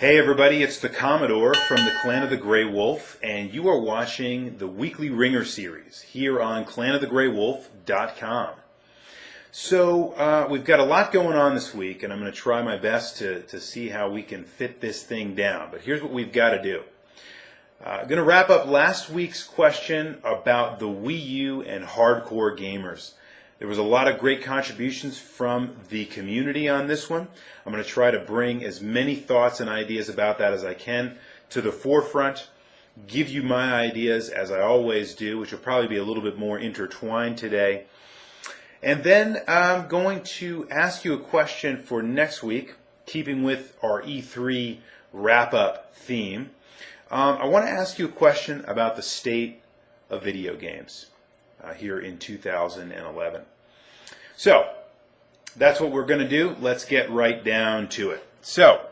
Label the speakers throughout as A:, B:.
A: Hey everybody, it's the Commodore from the Clan of the Grey Wolf, and you are watching the weekly Wringer series here on clanofthegraywolf.com. So we've got a lot going on this week, and I'm going to try my best to see how we can fit this thing down. But here's what we've got to do. I'm going to wrap up last week's question about the Wii U and hardcore gamers. There was a lot of great contributions from the community on this one. I'm going to try to bring as many thoughts and ideas about that as I can to the forefront, give you my ideas as I always do, which will probably be a little bit more intertwined today. And then I'm going to ask you a question for next week, keeping with our E3 wrap-up theme. I want to ask you a question about the state of video games here in 2011. So, that's what we're going to do. Let's get right down to it. So,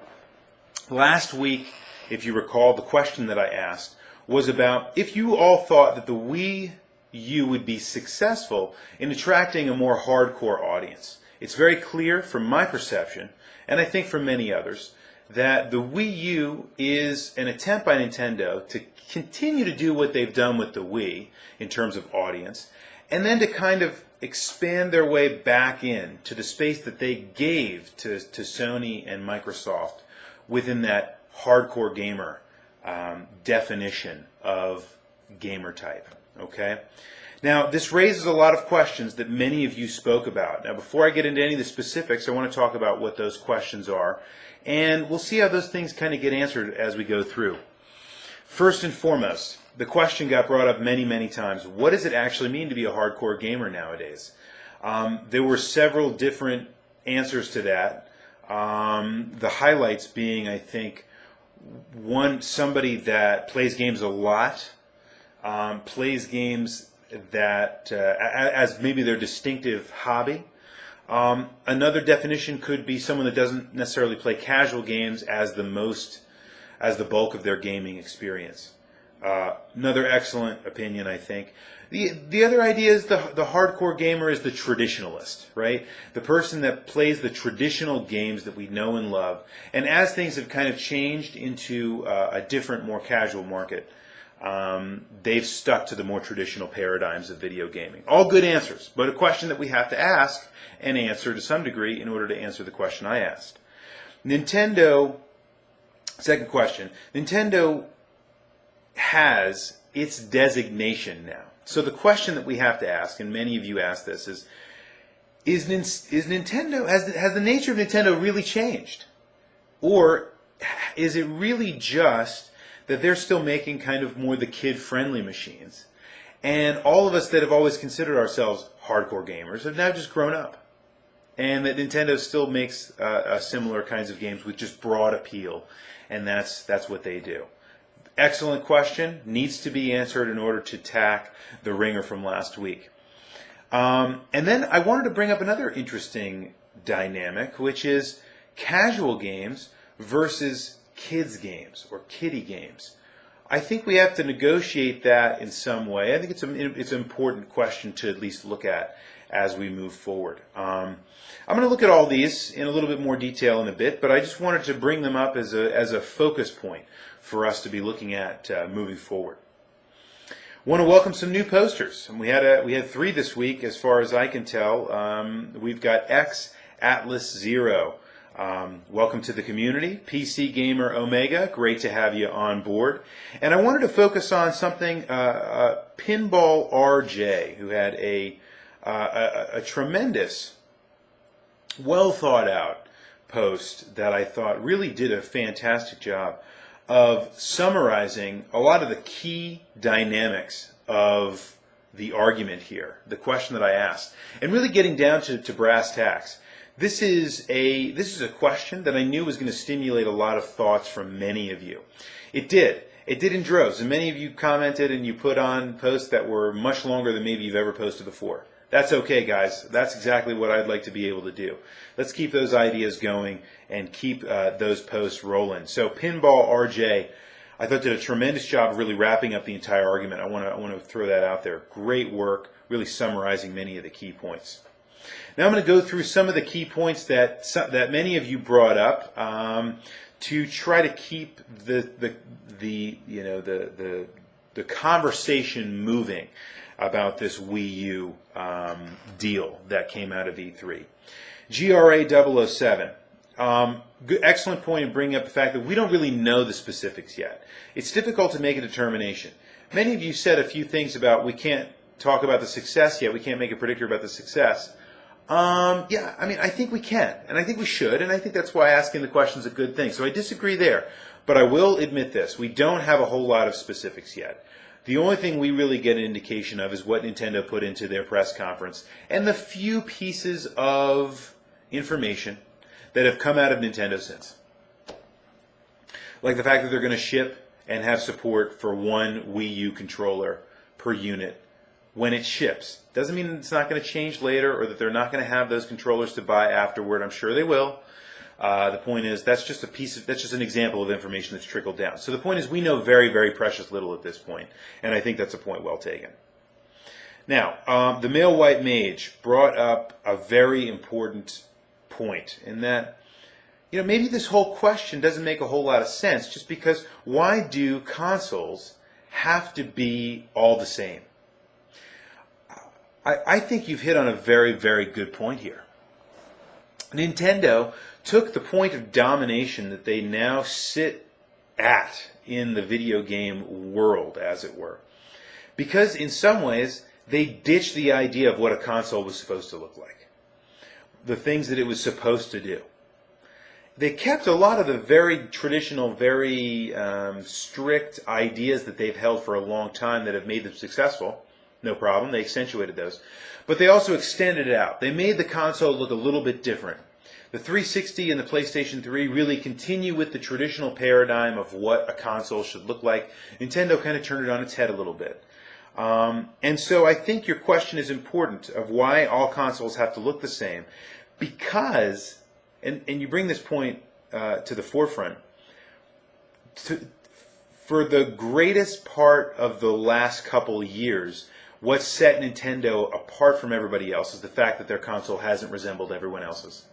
A: last week, if you recall, the question that I asked was about if you all thought that the Wii U would be successful in attracting a more hardcore audience. It's very clear from my perception, and I think from many others, that the Wii U is an attempt by Nintendo to continue to do what they've done with the Wii in terms of audience, and then to kind of expand their way back in to the space that they gave to Sony and Microsoft within that hardcore gamer definition of gamer type. Okay? Now, this raises a lot of questions that many of you spoke about. Now, before I get into any of the specifics, I want to talk about what those questions are, and we'll see how those things kind of get answered as we go through. First and foremost, the question got brought up many, many times. What does it actually mean to be a hardcore gamer nowadays? There were several different answers to that. The highlights being, I think, one, somebody that plays games a lot, plays games that as maybe their distinctive hobby. Another definition could be someone that doesn't necessarily play casual games as the bulk of their gaming experience. Another excellent opinion, I think. The other idea is the hardcore gamer is the traditionalist, right? The person that plays the traditional games that we know and love. And as things have kind of changed into a different, more casual market, they've stuck to the more traditional paradigms of video gaming. All good answers, but a question that we have to ask and answer to some degree in order to answer the question I asked. Nintendo, second question, Nintendo has its designation now. So the question that we have to ask, and many of you asked this, is Nintendo, has the nature of Nintendo really changed? Or is it really just that they're still making kind of more the kid-friendly machines, and all of us that have always considered ourselves hardcore gamers have now just grown up, and that Nintendo still makes similar kinds of games with just broad appeal, and that's what they do. Excellent question. Needs to be answered in order to tack the ringer from last week. And then I wanted to bring up another interesting dynamic, which is casual games versus kids games or kiddie games. I think we have to negotiate that in some way. I think it's an important question to at least look at as we move forward. I'm going to look at all these in a little bit more detail in a bit, but I just wanted to bring them up as a focus point for us to be looking at moving forward. Want to welcome some new posters. And we had 3 this week, as far as I can tell. We've got X Atlas 0. Welcome to the community. PC Gamer Omega, great to have you on board. And I wanted to focus on something, Pinball RJ, who had a tremendous, well thought out post that I thought really did a fantastic job of summarizing a lot of the key dynamics of the argument here, the question that I asked, and really getting down to brass tacks. This is a question that I knew was going to stimulate a lot of thoughts from many of you. It did. It did in droves, and many of you commented and you put on posts that were much longer than maybe you've ever posted before. That's okay, guys. That's exactly what I'd like to be able to do. Let's keep those ideas going and keep those posts rolling. So Pinball RJ, I thought did a tremendous job of really wrapping up the entire argument. I want to throw that out there. Great work, really summarizing many of the key points. Now I'm going to go through some of the key points that many of you brought up to try to keep the conversation moving about this Wii U deal that came out of E3. GRA 007. Excellent point in bringing up the fact that we don't really know the specifics yet. It's difficult to make a determination. Many of you said a few things about we can't talk about the success yet, we can't make a predictor about the success. Yeah, I mean, I think we can, and I think we should, and I think that's why asking the question is a good thing. So I disagree there, but I will admit this. We don't have a whole lot of specifics yet. The only thing we really get an indication of is what Nintendo put into their press conference and the few pieces of information that have come out of Nintendo since. Like the fact that they're going to ship and have support for one Wii U controller per unit when it ships. Doesn't mean it's not going to change later or that they're not going to have those controllers to buy afterward. I'm sure they will. The point is that's just an example of information that's trickled down. So the point is we know very, very precious little at this point, and I think that's a point well taken. Now, the Male White Mage brought up a very important point in that, maybe this whole question doesn't make a whole lot of sense just because why do consoles have to be all the same? I think you've hit on a very, very good point here. Nintendo took the point of domination that they now sit at in the video game world, as it were, because in some ways they ditched the idea of what a console was supposed to look like, the things that it was supposed to do. They kept a lot of the very traditional, very strict ideas that they've held for a long time that have made them successful. No problem, they accentuated those. But they also extended it out. They made the console look a little bit different. The 360 and the PlayStation 3 really continue with the traditional paradigm of what a console should look like. Nintendo kind of turned it on its head a little bit. And so I think your question is important of why all consoles have to look the same. Because, and you bring this point to the forefront, for the greatest part of the last couple of years, what set Nintendo apart from everybody else is the fact that their console hasn't resembled everyone else's.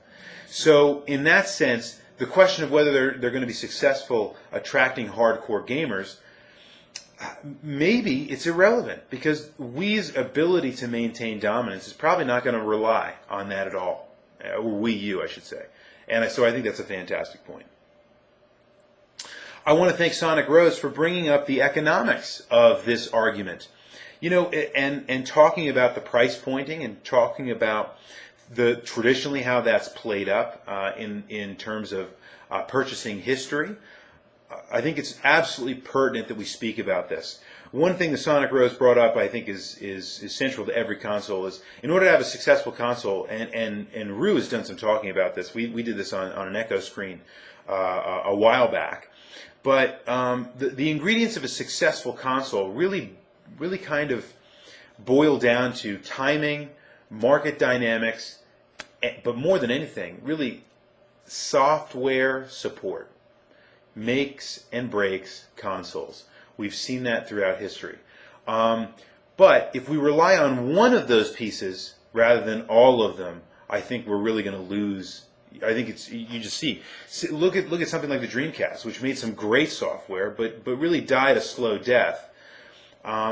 A: So in that sense, the question of whether they're going to be successful attracting hardcore gamers, maybe it's irrelevant because Wii's ability to maintain dominance is probably not going to rely on that at all. Or Wii U, I should say. And so I think that's a fantastic point. I want to thank Sonic Rose for bringing up the economics of this argument. And talking about the price pointing and talking about traditionally how that's played up in terms of purchasing history. I think it's absolutely pertinent that we speak about this. One thing that Sonic Rose brought up, I think, is central to every console is in order to have a successful console, and Rue has done some talking about this. We did this on an Echo screen a while back. But the ingredients of a successful console really kind of boil down to timing, market dynamics, but more than anything, really software support makes and breaks consoles. We've seen that throughout history. But if we rely on one of those pieces rather than all of them, I think we're really going to lose. I think you just see. Look at something like the Dreamcast, which made some great software, but really died a slow death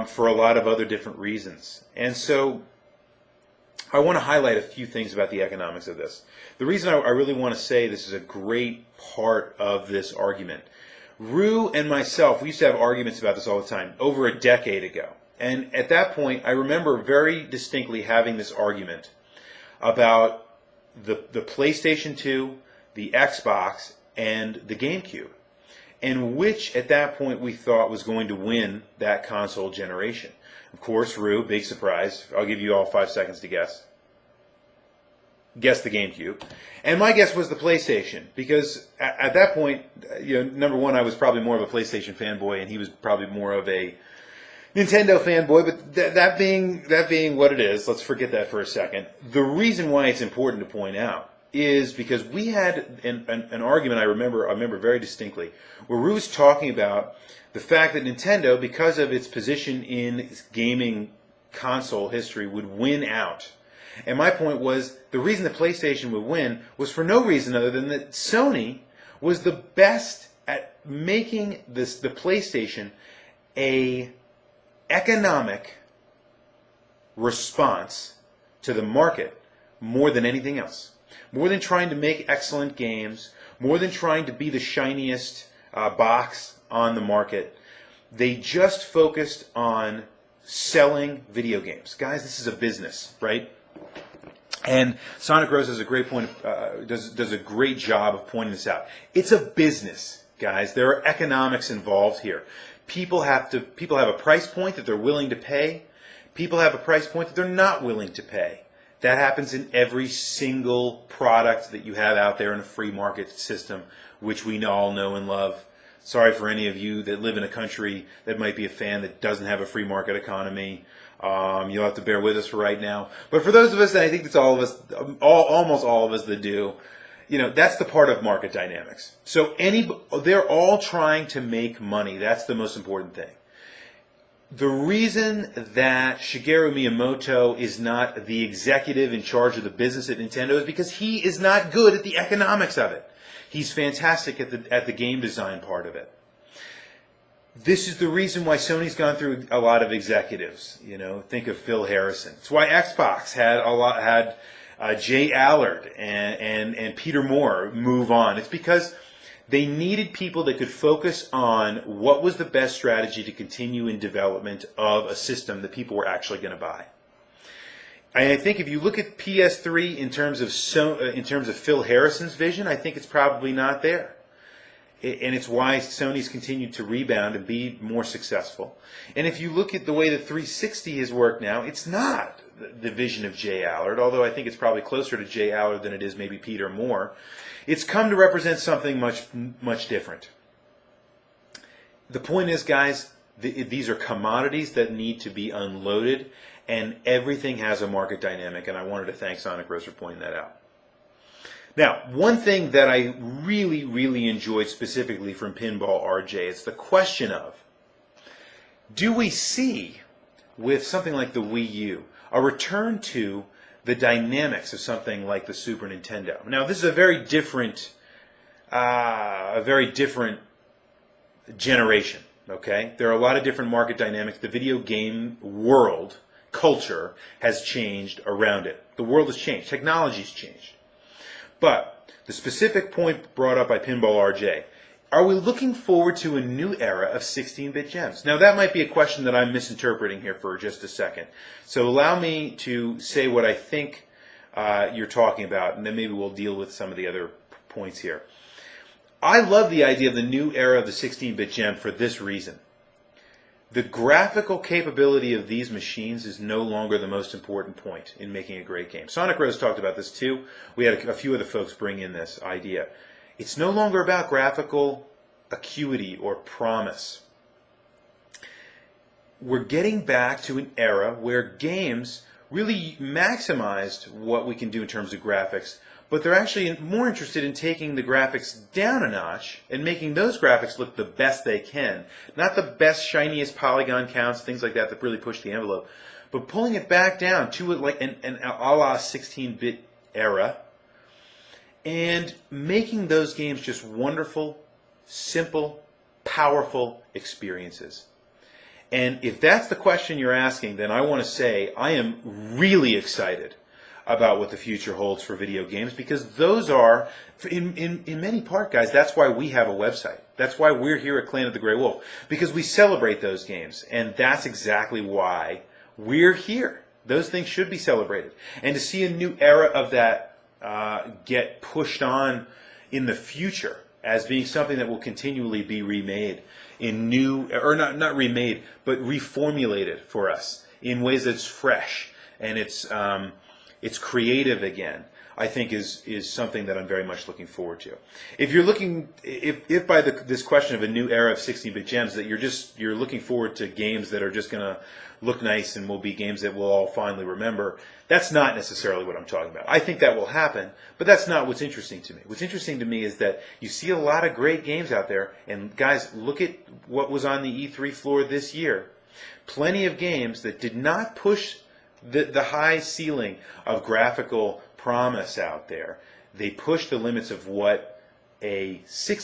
A: for a lot of other different reasons. And so I want to highlight a few things about the economics of this. The reason I really want to say this is a great part of this argument. Rue and myself, we used to have arguments about this all the time, over a decade ago. And at that point, I remember very distinctly having this argument about the PlayStation 2, the Xbox, and the GameCube, and which at that point we thought was going to win that console generation. Of course, Rue, big surprise. I'll give you all 5 seconds to guess. Guess the GameCube. And my guess was the PlayStation, because at that point, number one, I was probably more of a PlayStation fanboy, and he was probably more of a Nintendo fanboy, but that being what it is, let's forget that for a second. The reason why it's important to point out is because we had an argument I remember very distinctly, where Rue was talking about the fact that Nintendo, because of its position in gaming console history, would win out. And my point was, the reason the PlayStation would win was for no reason other than that Sony was the best at making the PlayStation a economic response to the market more than anything else. More than trying to make excellent games, more than trying to be the shiniest box on the market, they just focused on selling video games. Guys, this is a business, right? And Sonic Rose does a great point. Does a great job of pointing this out. It's a business, guys. There are economics involved here. People have a price point that they're willing to pay. People have a price point that they're not willing to pay. That happens in every single product that you have out there in a free market system, which we all know and love. Sorry for any of you that live in a country that might be a fan that doesn't have a free market economy. You'll have to bear with us for right now. But for those of us, and I think it's all of us, almost all of us that do, that's the part of market dynamics. So they're all trying to make money. That's the most important thing. The reason that Shigeru Miyamoto is not the executive in charge of the business at Nintendo is because he is not good at the economics of it. He's fantastic at the game design part of it. This is the reason why Sony's gone through a lot of executives. Think of Phil Harrison. It's why Xbox had Jay Allard and Peter Moore move on. It's because they needed people that could focus on what was the best strategy to continue in development of a system that people were actually going to buy. And I think if you look at PS3 in terms of Phil Harrison's vision, I think it's probably not there. And it's why Sony's continued to rebound and be more successful. And if you look at the way the 360 has worked now, it's not the vision of Jay Allard, although I think it's probably closer to Jay Allard than it is maybe Peter Moore. It's come to represent something much different. The point is, guys, these are commodities that need to be unloaded, and everything has a market dynamic, and I wanted to thank Sonic Rose for pointing that out. Now, one thing that I really, really enjoyed specifically from Pinball RJ is the question of, do we see, with something like the Wii U, a return to the dynamics of something like the Super Nintendo? Now, this is a very different generation, okay? There are a lot of different market dynamics. The video game world, culture, has changed around it. The world has changed. Technology's changed. But the specific point brought up by Pinball RJ, are we looking forward to a new era of 16-bit gems? Now, that might be a question that I'm misinterpreting here for just a second. So allow me to say what I think you're talking about, and then maybe we'll deal with some of the other points here. I love the idea of the new era of the 16-bit gem for this reason. The graphical capability of these machines is no longer the most important point in making a great game. Sonic Rose talked about this too. We had a few other folks bring in this idea. It's no longer about graphical acuity or promise. We're getting back to an era where games really maximized what we can do in terms of graphics, but they're actually more interested in taking the graphics down a notch and making those graphics look the best they can. Not the best, shiniest polygon counts, things like that really push the envelope, but pulling it back down to like an a la 16-bit era and making those games just wonderful, simple, powerful experiences. And if that's the question you're asking, then I want to say I am really excited about what the future holds for video games, because those are, in many part, guys, that's why we have a website. That's why we're here at Clan of the Grey Wolf, because we celebrate those games, and that's exactly why we're here. Those things should be celebrated. And to see a new era of that get pushed on in the future as being something that will continually be remade in new, or not remade, but reformulated for us in ways that's fresh and it's creative again, I think is something that I'm very much looking forward to. If you're looking, if by this question of a new era of 16-bit gems that you're looking forward to games that are just going to look nice and will be games that we'll all finally remember, that's not necessarily what I'm talking about. I think that will happen, but that's not what's interesting to me. What's interesting to me is that you see a lot of great games out there, and guys, look at what was on the E3 floor this year. Plenty of games that did not push the high ceiling of graphical promise out there. They push the limits of what a 16